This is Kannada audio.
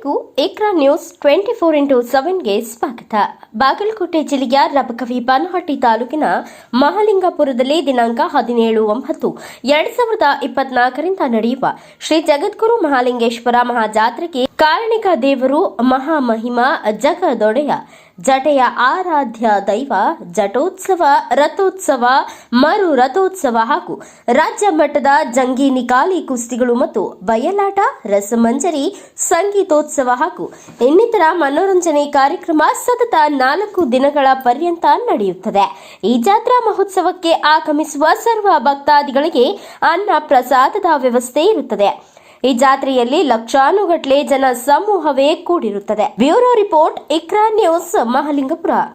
ಎಲ್ಲರಿಗೂ ಇಕ್ರಾ ನ್ಯೂಸ್ 24x7ಗೆ ಸ್ವಾಗತ. ಬಾಗಲಕೋಟೆ ಜಿಲ್ಲೆಯ ರಬಕವಿ ಬನಹಟ್ಟಿ ತಾಲೂಕಿನ ಮಹಾಲಿಂಗಪುರದಲ್ಲಿ ದಿನಾಂಕ 17/10/2024 ನಡೆಯುವ ಶ್ರೀ ಜಗದ್ಗುರು ಮಹಾಲಿಂಗೇಶ್ವರ ಮಹಾಜಾತ್ರೆಗೆ ಕಾರಣಿಕ ದೇವರು ಮಹಾಮಹಿಮಾ ಜಗದೊಡೆಯ ಜಟೆಯ ಆರಾಧ್ಯ ದೈವ ಜಟೋತ್ಸವ, ರಥೋತ್ಸವ, ಮರು ರಥೋತ್ಸವ ಹಾಗೂ ರಾಜ್ಯ ಮಟ್ಟದ ಜಂಗಿ ನಿಕಾಲಿ ಕುಸ್ತಿಗಳು ಮತ್ತು ಬಯಲಾಟ, ರಸಮಂಜರಿ, ಸಂಗೀತೋತ್ಸವ ಹಾಗೂ ಇನ್ನಿತರ ಮನೋರಂಜನೆ ಕಾರ್ಯಕ್ರಮ ಸತತ 4 ದಿನಗಳ ಪರ್ಯಂತ ನಡೆಯುತ್ತದೆ. ಈ ಜಾತ್ರಾ ಮಹೋತ್ಸವಕ್ಕೆ ಆಗಮಿಸುವ ಸರ್ವ ಭಕ್ತಾದಿಗಳಿಗೆ ಅನ್ನ ಪ್ರಸಾದದ ವ್ಯವಸ್ಥೆ ಇರುತ್ತದೆ. ಈ ಜಾತ್ರೆಯಲ್ಲಿ ಲಕ್ಷಾನುಗಟ್ಟಲೆ ಜನ ಸಮೂಹವೇ ಕೂಡಿರುತ್ತದೆ. Bureau report, Iqra news, Mahalingapura.